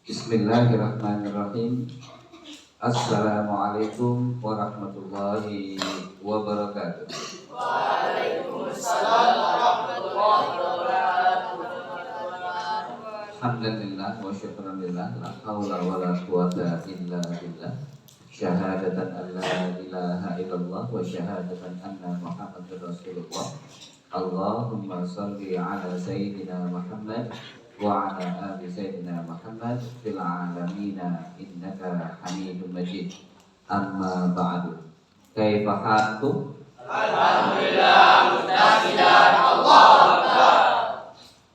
Bismillahirrahmanirrahim. Assalamualaikum warahmatullahi wabarakatuh. Waalaikumsalam warahmatullahi wabarakatuh. Alhamdulillah wa syukurillah, la haula wa la quwata illa billah. Syahadatan an la ilaha illallah wa syahadatan anna Muhammadar Rasulullah. Allahumma salli ala sayyidina Muhammad wa ala ali sayyidina Muhammad fil alamina innaka Hamidum Majid. Amma ba'du. Kaifa halukum? Alhamdulillah, mudah-mudahan Allah Akbar.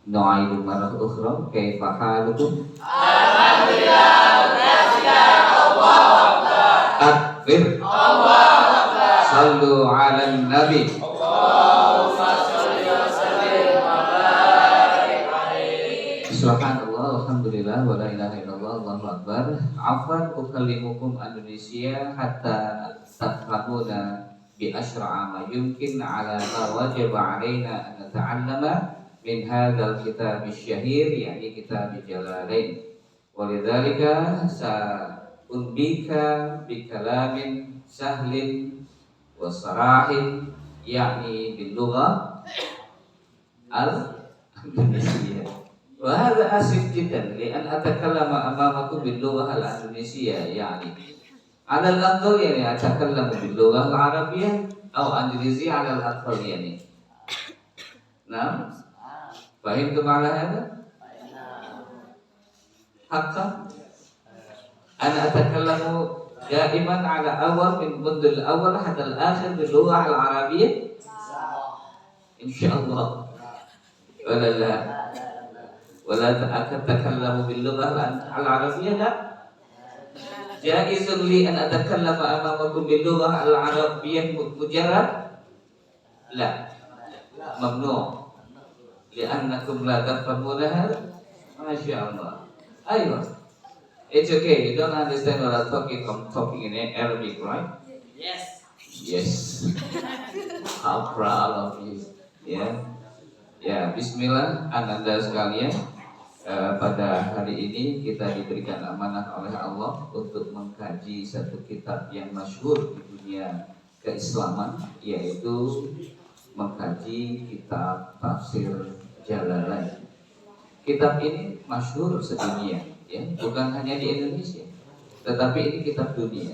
Nu'aidu marah ukhra. Kaifa halukum? Alhamdulillah, mudah-mudahan Allah Akbar. Takbir. Allah Akbar. Sallu ala nabi. Allahumma sholli wa sallim wa barik alaihi. Subhanallah, alhamdulillah, wa la ilaha illallah, Allahu akbar. Afwan ukallimukum Indonesia hatta tafhamuna bi asra'a ma yumkin ala ma wajaba alaina an nata'allama min hadzal kitab syahir, yakni kitab Jalalain. Walidzalika sa'unbika bi kalamin sahlin wa sarahin, yakni bil lughah al-Indonesia. Wa hadha asif jiddan li an atakallama amamakum bil lughah al-Indonesia, yani ala al-aqal, yani atakallamu bil lughah al-arabiyyah aw Indonesia ala al-aqal, yani. Nah, fahimtum ala hadha? Haqqan ana atakallamu daiman ala awal min mundul awal hatta al-akhir bil lughah al-arabiyyah insyaallah. Wala atakallamu bil lughah al-arabiyyah, la jaizun li an atakallama amamakum bil lughah al-arabiyyah mujarrad, la mamnu' li'annakum la tafhamunaha. Masyaallah. Aywa, it's okay, you don't understand what I'm talking in Arabic, right? Yes. Yes. How proud of you. Ya, bismillah ananda sekalian. Pada hari ini kita diberikan amanah oleh Allah untuk mengkaji satu kitab yang masyhur di dunia keislaman, yaitu mengkaji kitab tafsir Jalalain. Kitab ini masyhur sedunia, ya, bukan hanya di Indonesia, tetapi ini kitab dunia.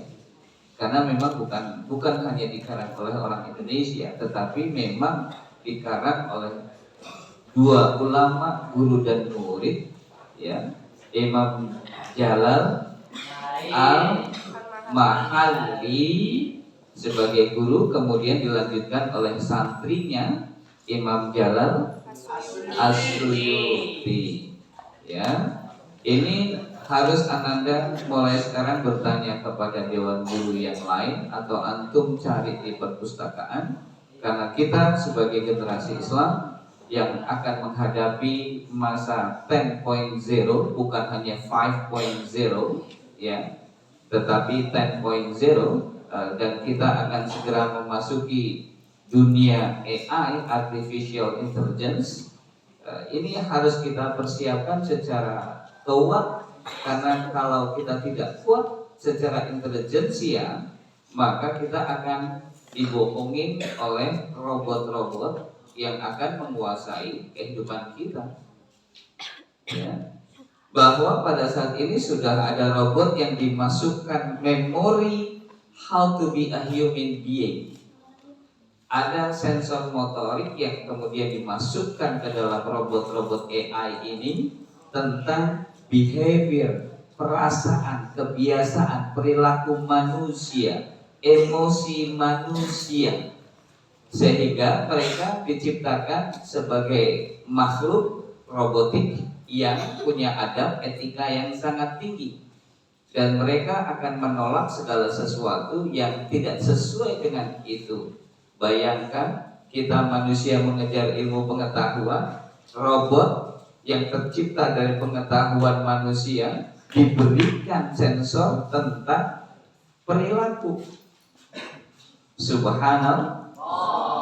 Karena memang bukan hanya dikarang oleh orang Indonesia, tetapi memang dikarang oleh dua ulama, guru dan murid, ya, Imam Jalal al-Mahalli sebagai guru, kemudian dilanjutkan oleh santrinya Imam Jalal As-Suyuti. Ya, ini harus ananda mulai sekarang bertanya kepada dewan guru yang lain atau antum cari di perpustakaan, karena kita sebagai generasi Islam yang akan menghadapi masa 10.0, bukan hanya 5.0, ya, tetapi 10.0, dan kita akan segera memasuki dunia AI, artificial intelligence. Ini harus kita persiapkan secara kuat, karena kalau kita tidak kuat secara intelijensia, maka kita akan dibohongin oleh robot-robot yang akan menguasai kehidupan kita. Ya. Bahwa pada saat ini sudah ada robot yang dimasukkan memori how to be a human being. Ada sensor motorik yang kemudian dimasukkan ke dalam robot-robot AI ini tentang behavior, perasaan, kebiasaan, perilaku manusia, emosi manusia, sehingga mereka diciptakan sebagai makhluk robotik yang punya adab etika yang sangat tinggi, dan mereka akan menolak segala sesuatu yang tidak sesuai dengan itu. Bayangkan kita manusia mengejar ilmu pengetahuan, robot yang tercipta dari pengetahuan manusia diberikan sensor tentang perilaku. Subhanallah.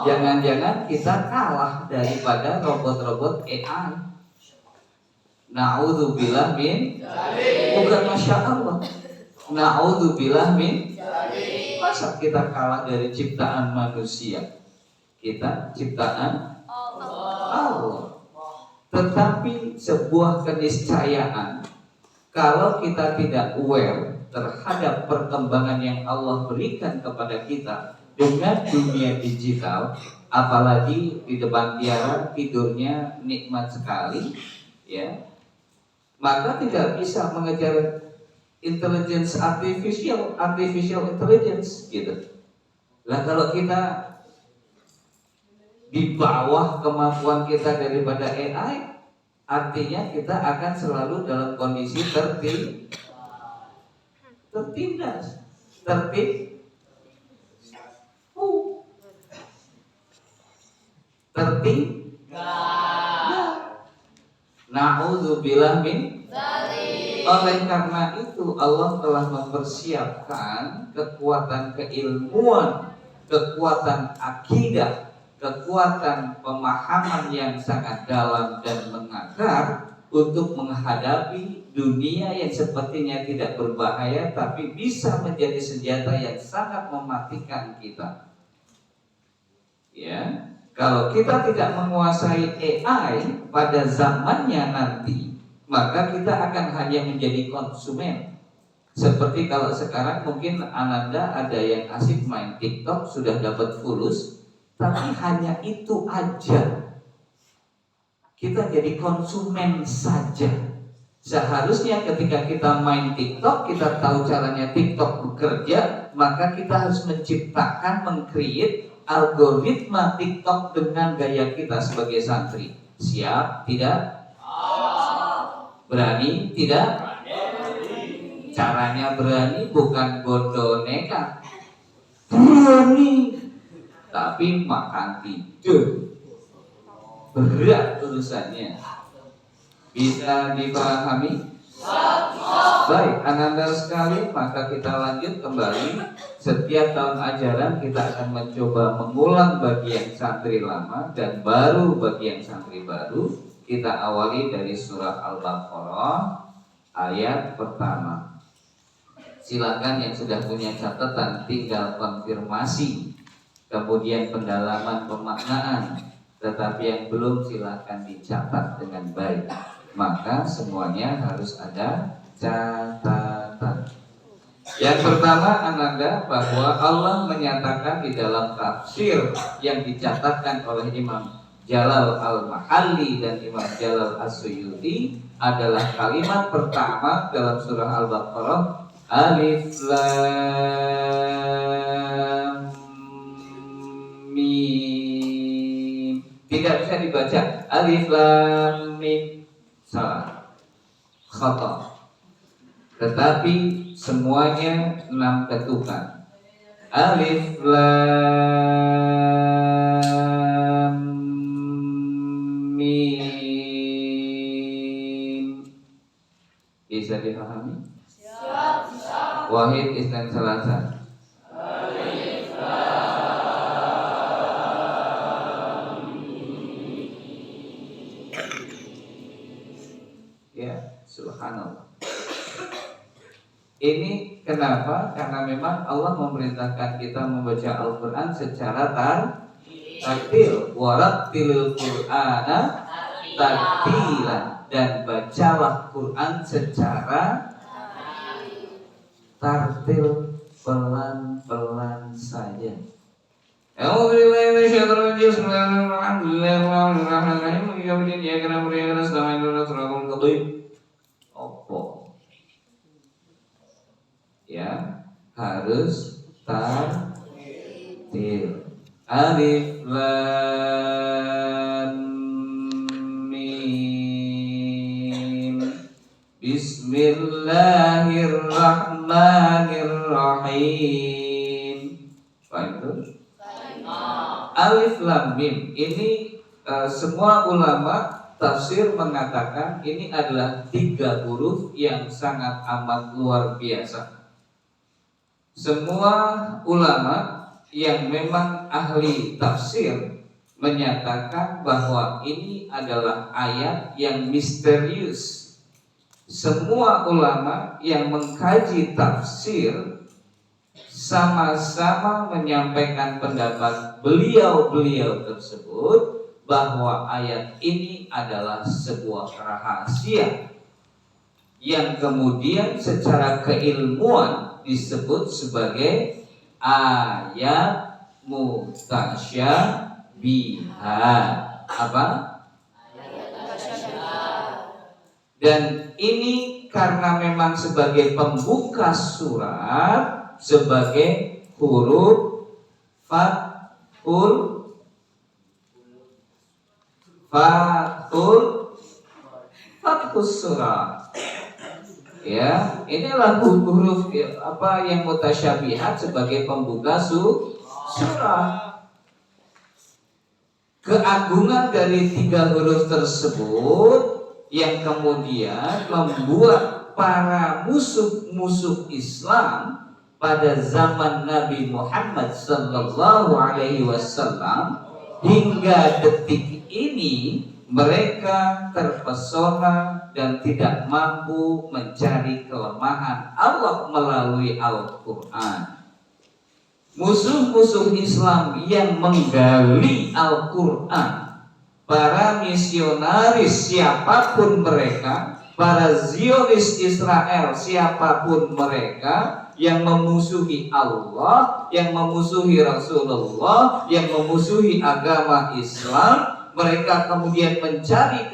Jangan-jangan kita kalah daripada robot-robot AI. Na'udzubillah min bukan masya Allah. Na'udzubillah min masa kita kalah dari ciptaan manusia? Kita ciptaan Allah. Tetapi sebuah keniscayaan, kalau kita tidak aware terhadap perkembangan yang Allah berikan kepada kita dengan dunia digital, apalagi di depan tiara tidurnya nikmat sekali, ya, maka tidak bisa mengejar intelligence artificial intelligence gitu. Lah kalau kita di bawah kemampuan kita daripada AI, artinya kita akan selalu dalam kondisi tertindas, Na'udzubillah min. Oleh karena itu Allah telah mempersiapkan kekuatan keilmuan, kekuatan akidah, kekuatan pemahaman yang sangat dalam dan mengakar untuk menghadapi dunia yang sepertinya tidak berbahaya tapi bisa menjadi senjata yang sangat mematikan kita. Ya, kalau kita tidak menguasai AI pada zamannya nanti, maka kita akan hanya menjadi konsumen. Seperti kalau sekarang mungkin Ananda ada yang asik main TikTok sudah dapat fulus, tapi hanya itu aja. Kita jadi konsumen saja. Seharusnya ketika kita main TikTok, kita tahu caranya TikTok bekerja, maka kita harus menciptakan, meng-create algoritma TikTok dengan gaya kita sebagai santri. Siap? Tidak? Berani? Tidak? Caranya berani bukan bodoh nekat. Berani, tapi makan tidur. Berat urusannya. Bisa dipahami? Baik, Ananda sekali, maka kita lanjut kembali. Setiap tahun ajaran kita akan mencoba mengulang bagi yang santri lama dan baru bagi yang santri baru. Kita awali dari surah Al-Baqarah ayat pertama. Silakan yang sudah punya catatan tinggal konfirmasi, kemudian pendalaman pemaknaan. Tetapi yang belum silakan dicatat dengan baik. Maka semuanya harus ada catatan. Yang pertama, Ananda, bahwa Allah menyatakan di dalam tafsir yang dicatatkan oleh Imam Jalal Al-Mahalli dan Imam Jalal As-Suyuti adalah kalimat pertama dalam surah Al-Baqarah, Alif Lam Mim. Tidak bisa dibaca Alif Lam Mim, salah, khata. Tetapi semuanya 6 ketukan. Alif Lam Mim. Bisa dipahami? Wahid Isnan Salasa. Ya, subhanallah. Ini kenapa? Karena memang Allah memerintahkan kita membaca Al-Quran secara tartil. Warattilil Qur'ana tartilan. Dan bacalah Quran secara tartil, pelan-pelan saja. Ya, harus tartil. Alif Lam Mim. Bismillahirrahmanirrahim. Baik. Alif Lam Mim ini semua ulama tafsir mengatakan ini adalah 3 huruf yang sangat amat luar biasa. Semua ulama yang memang ahli tafsir menyatakan bahwa ini adalah ayat yang misterius, semua ulama yang mengkaji tafsir sama-sama menyampaikan pendapat beliau-beliau tersebut bahwa ayat ini adalah sebuah rahasia yang kemudian secara keilmuan disebut sebagai ayat mutasyabihat. Apa? Dan ini karena memang sebagai pembuka surat, sebagai huruf fathul surah. Ya, inilah huruf apa yang mutasyabihat sebagai pembuka surah. Keagungan dari 3 huruf tersebut yang kemudian membuat para musuh-musuh Islam pada zaman Nabi Muhammad sallallahu alaihi wasallam hingga detik ini mereka terpesona dan tidak mampu mencari kelemahan Allah melalui Al-Quran. Musuh-musuh Islam yang menggali Al-Quran, para misionaris siapapun mereka, para Zionis Israel siapapun mereka, yang memusuhi Allah, yang memusuhi Rasulullah, yang memusuhi agama Islam, mereka kemudian mencari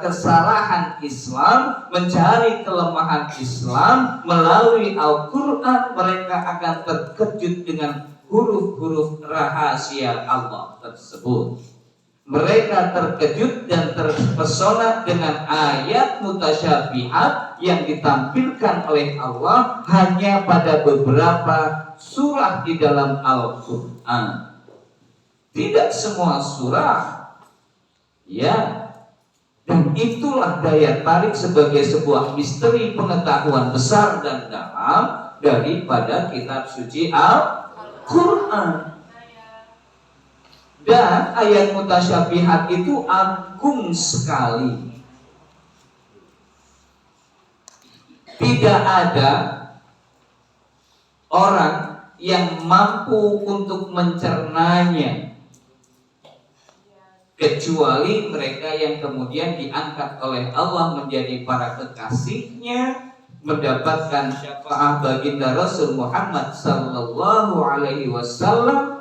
kesalahan Islam, mencari kelemahan Islam melalui Al-Quran. Mereka akan terkejut dengan huruf-huruf rahasia Allah tersebut. Mereka terkejut dan terpesona dengan ayat mutasyabihat yang ditampilkan oleh Allah hanya pada beberapa surah di dalam Al-Quran. Tidak semua surah. Ya, dan itulah daya tarik sebagai sebuah misteri pengetahuan besar dan dalam daripada kitab suci Al-Quran. Dan ayat mutasyabihat itu agung sekali. Tidak ada orang yang mampu untuk mencernanya kecuali mereka yang kemudian diangkat oleh Allah menjadi para kekasihnya, mendapatkan syafaat baginda Rasul Muhammad sallallahu alaihi wasallam.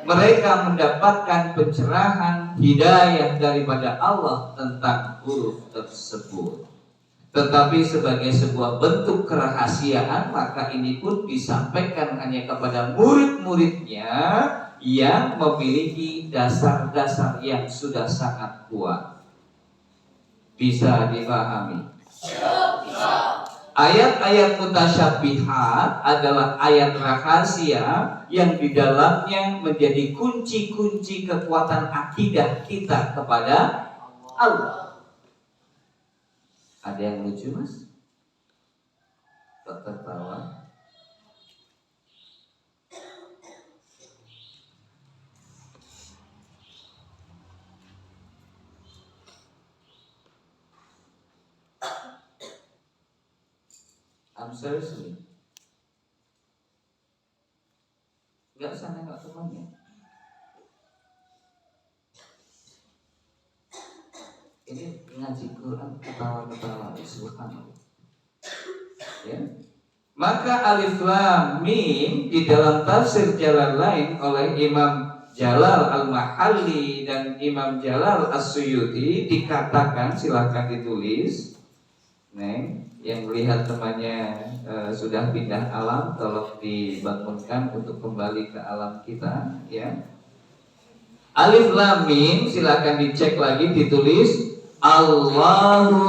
Mereka mendapatkan pencerahan hidayah daripada Allah tentang huruf tersebut. Tetapi sebagai sebuah bentuk kerahasiaan, maka ini pun disampaikan hanya kepada murid-muridnya yang memiliki dasar-dasar yang sudah sangat kuat. Bisa dipahami? Ayat-ayat mutasyabihat adalah ayat rahasia yang di dalamnya menjadi kunci-kunci kekuatan akidah kita kepada Allah. Ada yang lucu, Mas? Tak tertawa? I'm seriously. Gak usah nengok temannya. Ini ngaji Quran ketawa-ketawa, subhanallah. Ya. Maka alif lam mim di dalam tafsir Jalalain oleh Imam Jalal Al-Mahalli dan Imam Jalal As-Suyuti dikatakan, silahkan ditulis. Neng, yang melihat temannya sudah pindah alam, tolong dibangunkan untuk kembali ke alam kita, ya. Alif lam mim, silakan dicek lagi, ditulis Allahu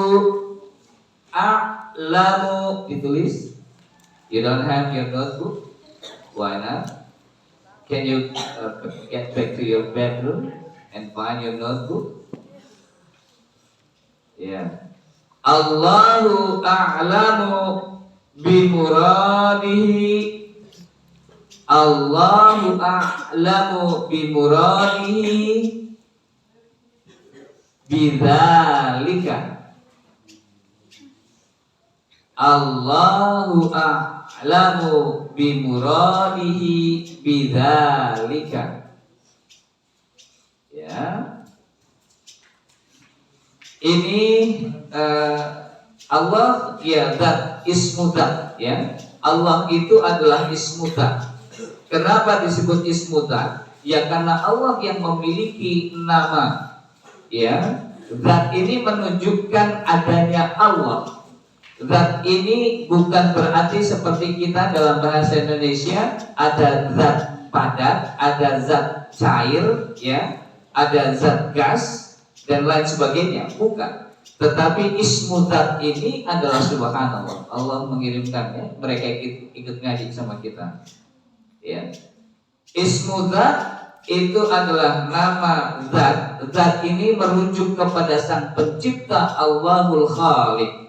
a'lamu, ditulis. You don't have your notebook? Why not? Can you get back to your bedroom and find your notebook? Yeah. Allahu a'lamu bimuradihi. Allahu a'lamu bimuradihi bidzalika. Allahu a'lamu bimuradihi bidzalika. Ya. Ini Allah ya zat ismu zat ya. Allah itu adalah ismu zat. Kenapa disebut ismu zat? Ya karena Allah yang memiliki nama. Ya. Zat ini menunjukkan adanya Allah. Zat ini bukan berarti seperti kita dalam bahasa Indonesia ada zat padat, ada zat cair, ya, ada zat gas dan lain sebagainya. Bukan. Tetapi ismu zat ini adalah subhanallah. Allah mengirimkannya, mereka ikut ngaji sama kita. Ya. Ismu zat itu adalah nama zat. Zat ini merujuk kepada Sang Pencipta Allahul Khaliq,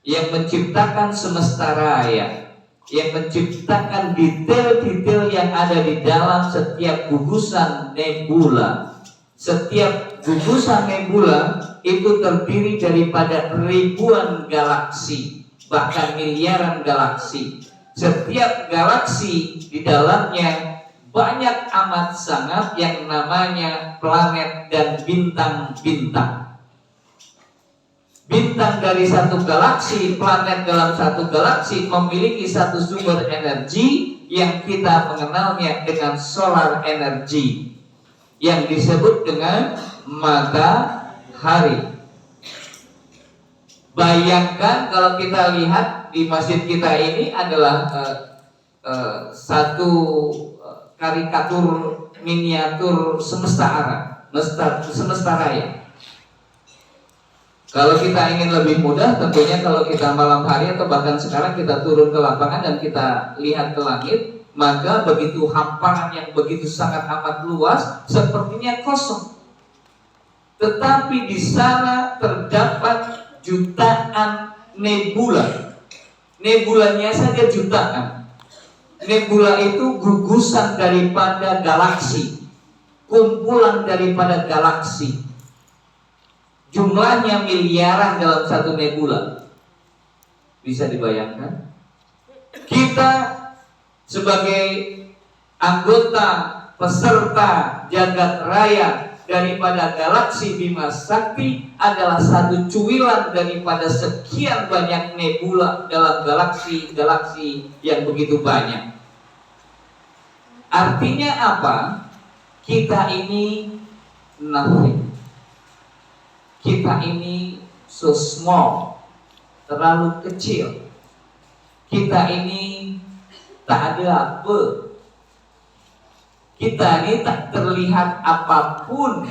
yang menciptakan semesta raya, yang menciptakan detail-detail yang ada di dalam setiap gugusan nebula. Setiap gugusan nebula itu terdiri daripada ribuan galaksi, bahkan miliaran galaksi. Setiap galaksi di dalamnya banyak amat sangat yang namanya planet dan bintang-bintang. Bintang dari satu galaksi, planet dalam satu galaksi memiliki satu sumber energi yang kita mengenalnya dengan solar energy, yang disebut dengan matahari. Bayangkan kalau kita lihat di masjid kita ini adalah satu karikatur miniatur semesta raya. Kalau kita ingin lebih mudah, tentunya kalau kita malam hari atau bahkan sekarang kita turun ke lapangan dan kita lihat ke langit, maka begitu hamparan yang begitu sangat amat luas, sepertinya kosong. Tetapi di sana terdapat jutaan nebula. Nebulanya saja jutaan. Nebula itu gugusan daripada galaksi, kumpulan daripada galaksi. Jumlahnya miliaran dalam satu nebula. Bisa dibayangkan? Kita sebagai anggota peserta jagat raya daripada galaksi Bima Sakti adalah satu cuilan daripada sekian banyak nebula dalam galaksi-galaksi yang begitu banyak. Artinya apa? Kita ini nothing. Kita ini so small, terlalu kecil. Kita ini tak ada apa. Kita ini tak terlihat apapun,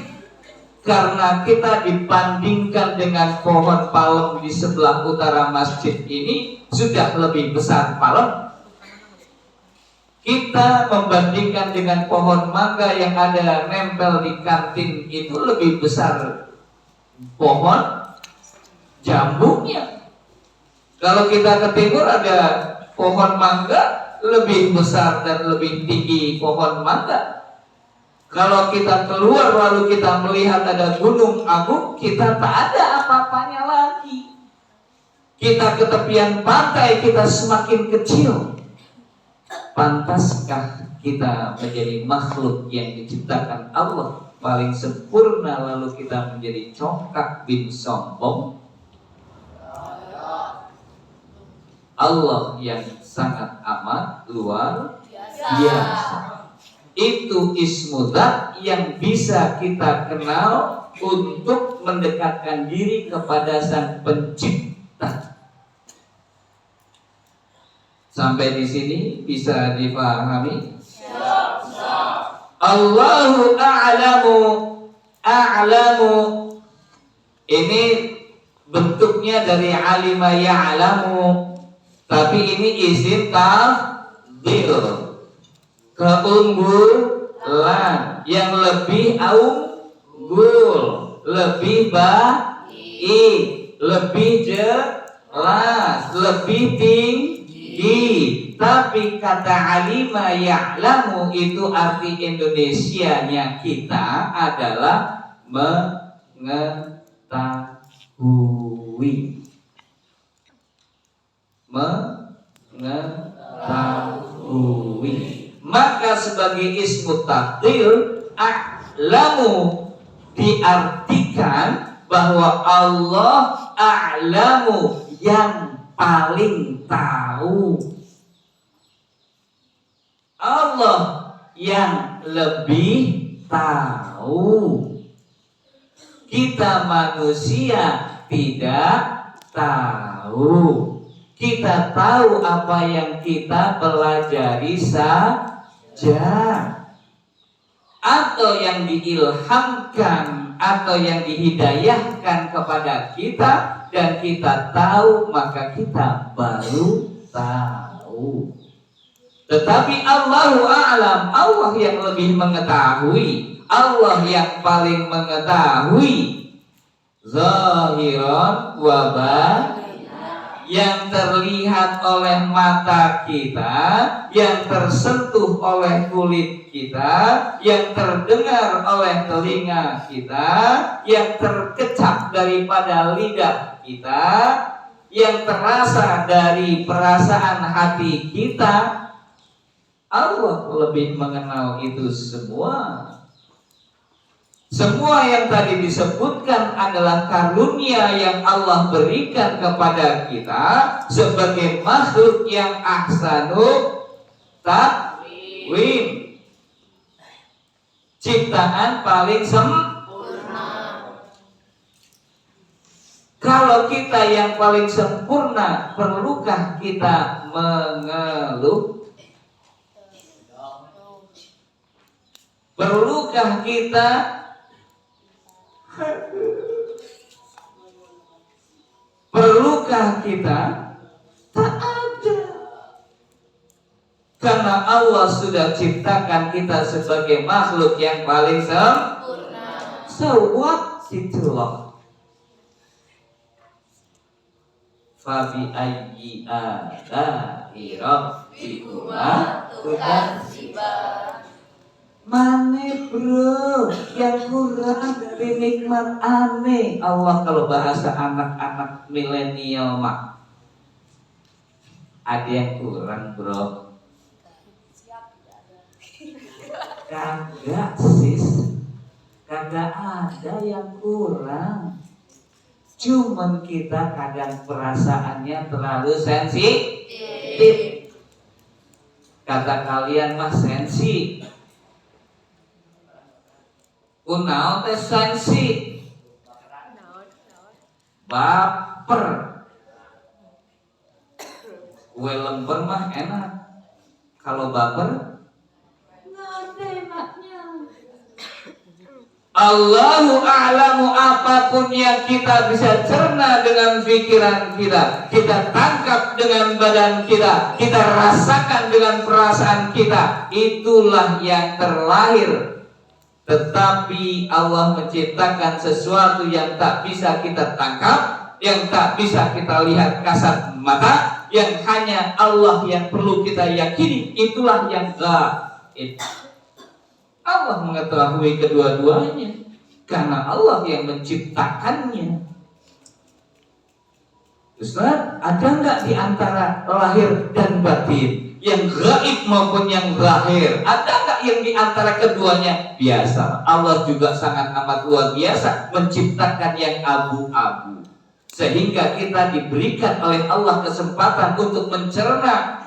karena kita dibandingkan dengan pohon palem di sebelah utara masjid ini sudah lebih besar palem. Kita membandingkan dengan pohon mangga yang ada nempel di kantin itu lebih besar pohon jambunya. Kalau kita ke timur ada pohon mangga lebih besar dan lebih tinggi pohon mangga. Kalau kita keluar lalu kita melihat ada gunung agung, kita tak ada apa-apanya lagi. Kita ke tepian pantai, kita semakin kecil. Pantaskah kita menjadi makhluk yang diciptakan Allah paling sempurna lalu kita menjadi congkak bin sombong? Allah yang sangat amat luar biasa. Itu ismu zat yang bisa kita kenal untuk mendekatkan diri kepada Sang Pencipta. Sampai di sini bisa dipahami? Allahu a'lamu. Ini bentuknya dari alima ya'lamu, tapi ini isim tafdhil, keunggulan, yang lebih unggul, lebih baik, lebih jelas, lebih tinggi. Tapi kata alima ya'lamu itu arti Indonesianya kita adalah mengetahui. mengetahui. Mengetahui. Maka sebagai ismu tafdil, a'lamu diartikan bahwa Allah a'lamu, yang paling tahu. Allah yang lebih tahu. Kita manusia tidak tahu. Kita tahu apa yang kita pelajari saja, atau yang diilhamkan atau yang dihidayahkan kepada kita, dan kita tahu, maka kita baru tahu. Tetapi Allahu a'lam, Allah yang lebih mengetahui, Allah yang paling mengetahui zahiran wa batin, yang terlihat oleh mata kita, yang tersentuh oleh kulit kita, yang terdengar oleh telinga kita, yang terkecap daripada lidah kita, yang terasa dari perasaan hati kita. Allah lebih mengenal itu semua. Semua yang tadi disebutkan adalah karunia yang Allah berikan kepada kita sebagai makhluk yang ahsanu taqwim, ciptaan paling sempurna. Kalau kita yang paling sempurna, perlukah kita mengeluh? Perlukah kita tak ada. Karena Allah sudah ciptakan kita sebagai makhluk yang paling sempurna. So what itulah. Fabi ayyi ala'i rabbikuma tukadziban. Mane bro, yang kurang dari nikmat aneh Allah. Kalau bahasa anak-anak milenial mah, ada yang kurang bro. Kagak sis, kagak ada yang kurang. Cuman kita kadang perasaannya terlalu sensitif. Kata kalian mah sensi. Kunaon teh sensi, baper. Kue lemper mah enak, kalau baper nggak ada enaknya. Allahu a'lamu, apapun yang kita bisa cerna dengan pikiran kita, kita tangkap dengan badan kita, kita rasakan dengan perasaan kita, itulah yang terlahir. Tetapi Allah menciptakan sesuatu yang tak bisa kita tangkap, yang tak bisa kita lihat kasat mata, yang hanya Allah yang perlu kita yakini. Itulah yang gaib. Allah mengetahui kedua-duanya karena Allah yang menciptakannya. Ustaz, ada nggak di antara lahir dan batin, yang gaib maupun yang zahir? Ada nggak yang di antara keduanya? Biasa. Allah juga sangat amat luar biasa menciptakan yang abu-abu, sehingga kita diberikan oleh Allah kesempatan untuk mencerna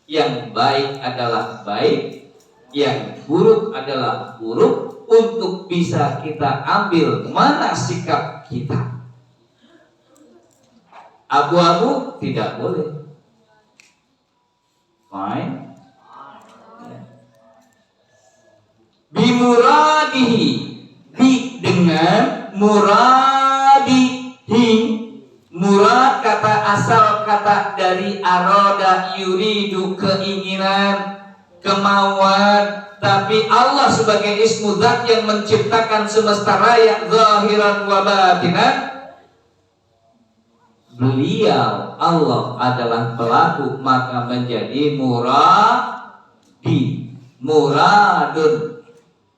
yang baik adalah baik, yang buruk adalah buruk, untuk bisa kita ambil mana sikap kita. Abu-abu tidak boleh. Fine. Bimuradihi, dengan muradihi. Murad kata asal kata dari aroda, yuridu, keinginan, kemauan. Tapi Allah sebagai ismu zat yang menciptakan semesta raya zahiran wa batinan, Beliau Allah adalah pelaku, maka menjadi muradi. Muradun,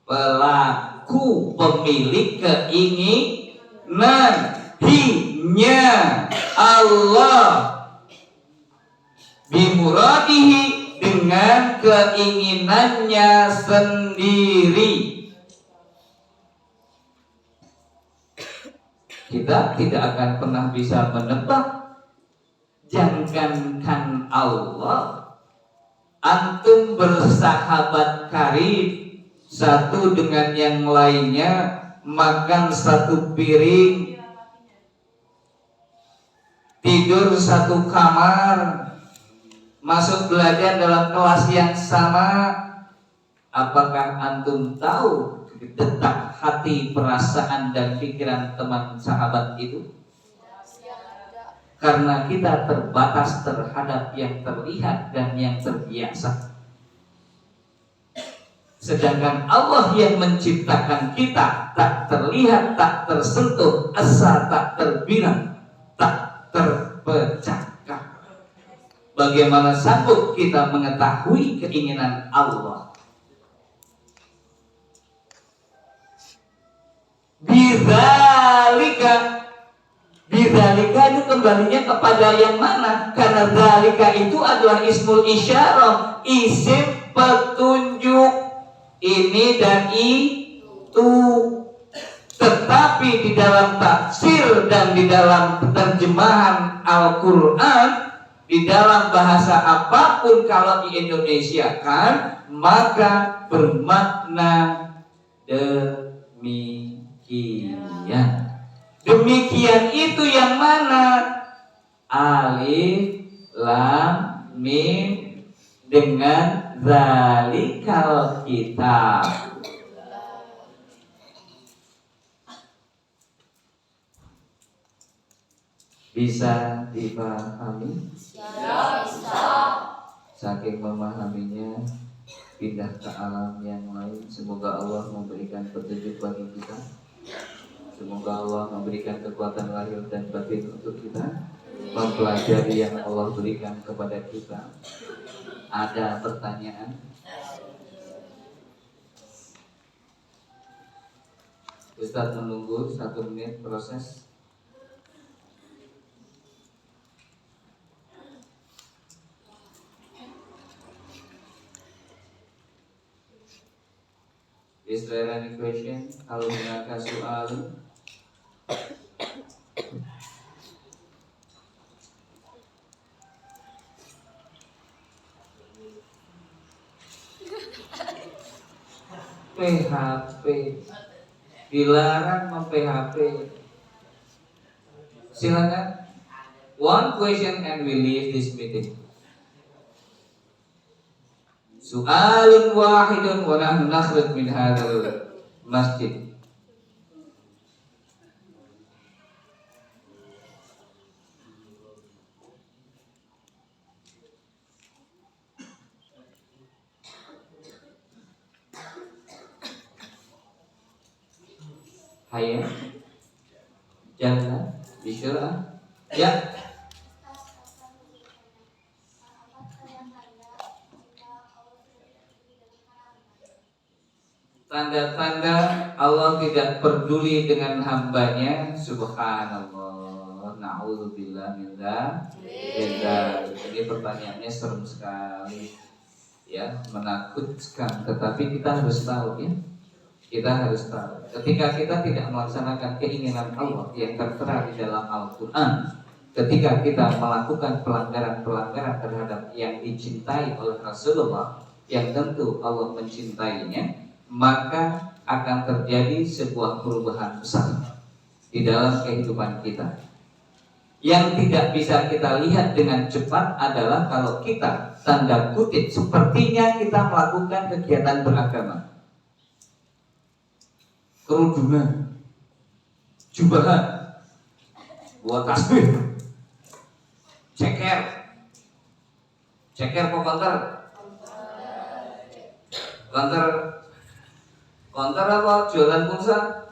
pelaku, pemilik keinginan. Hi-nya Allah, bimuradihi, dengan keinginannya sendiri. Kita tidak akan pernah bisa menebak. Jangankan Allah, antum bersahabat karib satu dengan yang lainnya, makan satu piring, tidur satu kamar, masuk belajar dalam kelas yang sama. Apakah antum tahu detak hati, perasaan dan pikiran teman sahabat itu? Karena kita terbatas terhadap yang terlihat dan yang terbiasa. Sedangkan Allah yang menciptakan kita tak terlihat, tak tersentuh, asa tak terbina, tak terpecahkan. Bagaimana sanggup kita mengetahui keinginan Allah? Bidzalika itu kembalinya kepada yang mana? Karena dzalika itu adalah ismul isyarah, isim petunjuk, ini dan itu. Tetapi di dalam tafsir dan di dalam terjemahan Al-Quran, di dalam bahasa apapun kalau di Indonesia kan, maka bermakna demikian. Demikian itu yang mana? Alif, lam, mim, dengan zalikal kitab. Bisa dipahami? Ya, bisa. Saking memahaminya, pindah ke alam yang lain. Semoga Allah memberikan petunjuk bagi kita. Semoga Allah memberikan kekuatan lahir dan batin untuk kita mempelajari yang Allah berikan kepada kita. Ada pertanyaan? Ustaz menunggu 1 menit proses. Is there any question? Kalau hunaka soal? PHP dilarang mem-PHP. Silakan. One question and we leave this meeting. Soalun wahidun wa nahnu nakhruj min hadzal masjid. Hayya, jangan bisyara. Ya. Tanda-tanda Allah tidak peduli dengan hambanya. Subhanallah, na'udzubillah min dzalik. Ini pertanyaannya serem sekali, ya, menakutkan. Tetapi kita harus tahu, ya, kita harus tahu. Ketika kita tidak melaksanakan keinginan Allah yang tertera di dalam Al-Quran, ketika kita melakukan pelanggaran-pelanggaran terhadap yang dicintai oleh Rasulullah, yang tentu Allah mencintainya, maka akan terjadi sebuah perubahan besar di dalam kehidupan kita. Yang tidak bisa kita lihat dengan cepat adalah kalau kita, tanda kutip, sepertinya kita melakukan kegiatan beragama, kerudungan, jubahan, buat tasbih, ceker kok konter apa jualan pulsa?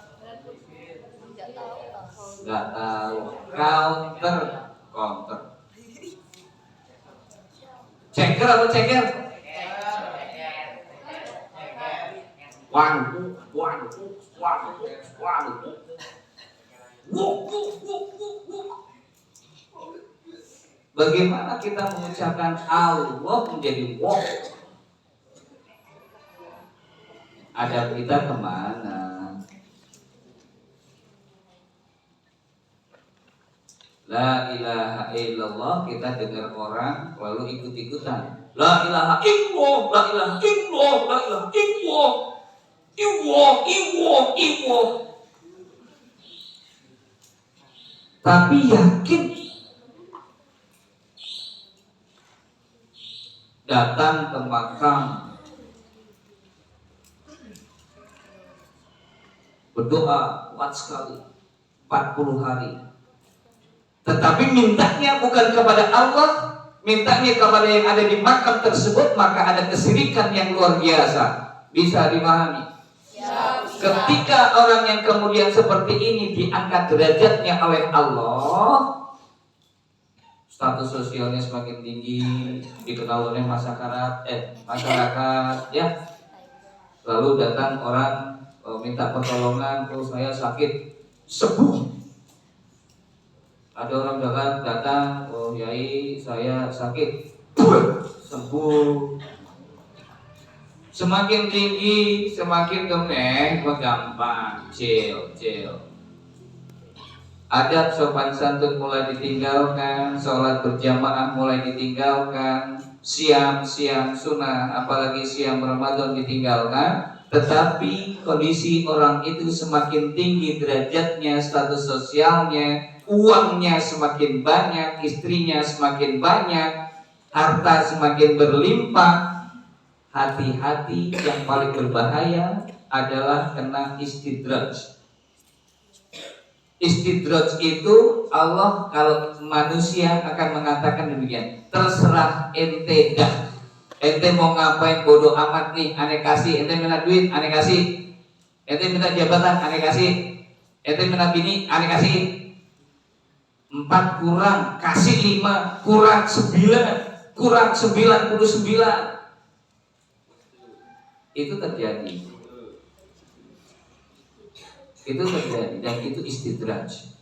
Nggak tahu. Counter. Ceker apa ceker? Waduh. Bagaimana kita mengucapkan Allah menjadi wok? Adab kita kemana? La ilaha illallah, kita dengar orang lalu ikut-ikutan. La ilaha illallah, la ilaha illallah, la ilaha illallah. Illallah. Tapi yakin datang ke makam berdoa kuat sekali 40 hari. Tetapi mintanya bukan kepada Allah, mintanya kepada yang ada di makam tersebut, maka ada kesyirikan yang luar biasa. Bisa dipahami? Ketika orang yang kemudian seperti ini diangkat derajatnya oleh Allah, status sosialnya semakin tinggi, dikenal oleh masyarakat, ya. Lalu datang orang minta pertolongan, saya sakit, sembuh. Ada orang datang, oh yai saya sakit, sembuh. Semakin tinggi, semakin gemeh, gampang, chill. Adab sopan santun mulai ditinggalkan, sholat berjamaah mulai ditinggalkan, siam sunnah, apalagi siam Ramadan ditinggalkan. Tetapi kondisi orang itu semakin tinggi derajatnya, status sosialnya, uangnya semakin banyak, istrinya semakin banyak, harta semakin berlimpah. Hati-hati, yang paling berbahaya adalah kena istidraj. Istidraj itu Allah kalau manusia akan mengatakan demikian, terserah ente dah. Ente mau ngapain bodoh amat nih, ane kasih. Ente minta duit, ane kasih. Ente minta jabatan, ane kasih. Ente minta bini, ane kasih. 4 kurang, kasih 5, kurang 9, kurang 99. Itu terjadi. Dan itu istidraj.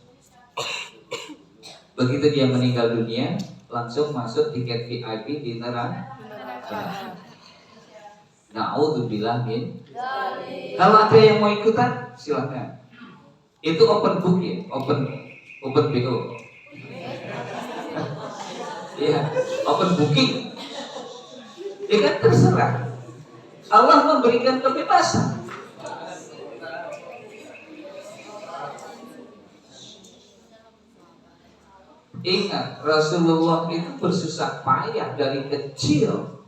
Begitu dia meninggal dunia, langsung masuk tiket VIP di neraka. Na'udzubillah min. Kalau ada yang mau ikutan, silakan. Itu open book ya, open BO. Iya, open booking. Ya kan terserah. Allah memberikan kebebasan. Ingat, Rasulullah itu bersusah payah dari kecil.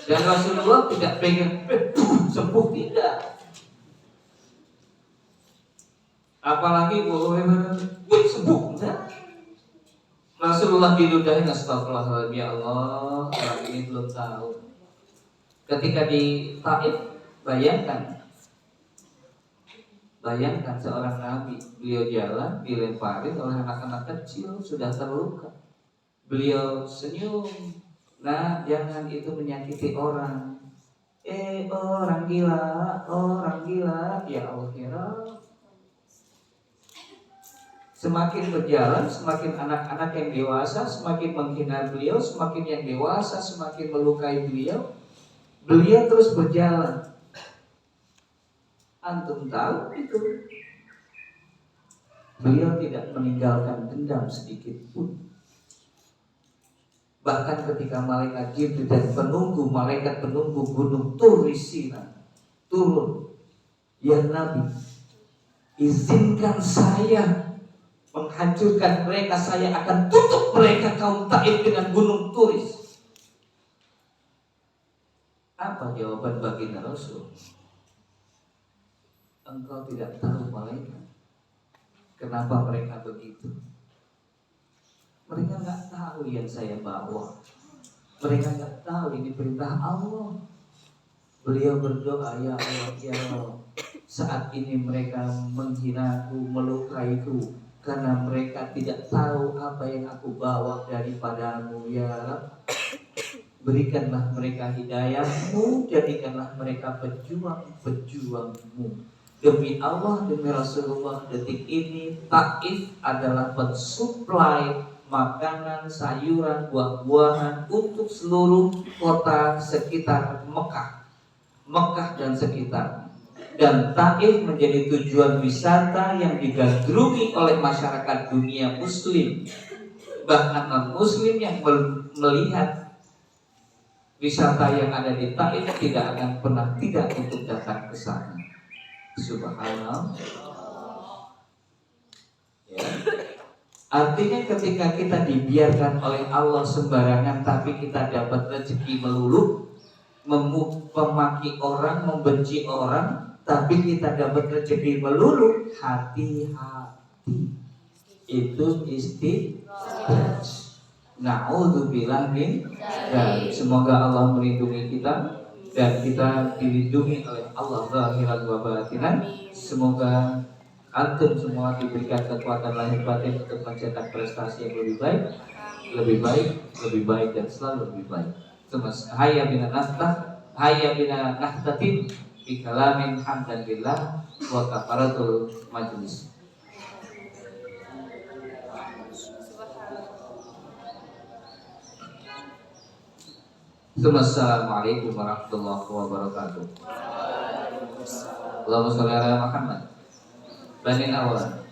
Dan Rasulullah tidak pengen sembuh, tidak. Apalagi sembuh, enggak. Rasulullah diludahin, astagfirullahaladzim, ya Allah, orang ini belum tahu. Ketika di Taif, bayangkan seorang nabi, beliau jalan dilemparin oleh anak-anak kecil, sudah terluka. Beliau senyum, nah jangan itu menyakiti orang. Orang gila, ya Allah kira. Semakin berjalan, semakin anak-anak yang dewasa semakin menghina beliau, semakin yang dewasa semakin melukai beliau. Beliau terus berjalan. Antum tahu itu. Beliau tidak meninggalkan dendam sedikit pun. Bahkan ketika malaikat Jibril dan malaikat penunggu gunung Turisina turun, ya Nabi, izinkan saya menghancurkan mereka, saya akan tutup mereka kaum Taif dengan gunung Turis. Apa jawaban baginda Rasul? Engkau tidak tahu malaikat, kenapa mereka begitu? Mereka nggak tahu yang saya bawa. Mereka nggak tahu ini perintah Allah. Beliau berdoa, ya Allah, ya Allah, saat ini mereka menghinaku, melukaiku, karena mereka tidak tahu apa yang aku bawa daripadamu, ya Rabb. Berikanlah mereka hidayahmu, jadikanlah mereka pejuang-pejuangmu. Demi Allah, demi Rasulullah, detik ini Taif adalah pensuplai makanan, sayuran, buah-buahan untuk seluruh kota sekitar Mekah dan sekitar. Dan Taif menjadi tujuan wisata yang digandrungi oleh masyarakat dunia muslim. Bahkan non-muslim yang melihat wisata yang ada di Taif tidak akan pernah tidak untuk datang ke sana. Subhanallah. Ya. Artinya ketika kita dibiarkan oleh Allah sembarangan tapi kita dapat rezeki melulu, memaki orang, membenci orang, tapi kita dapat rezeki melulu, hati-hati. Itu istidraj. Na'udzubillah min dzalik. Semoga Allah melindungi kita dan kita dilindungi oleh Allah zahiran wa batinan. Semoga antum semua diberikan kekuatan lahir batin untuk mencetak prestasi yang lebih baik, lebih baik dan selalu lebih baik. Hayya bina nahtatim bi kalamin hamdan lillah wa kafaratul majlis. Assalamualaikum warahmatullahi wabarakatuh. Allahumma sholli ala Muhammad. Banin awal.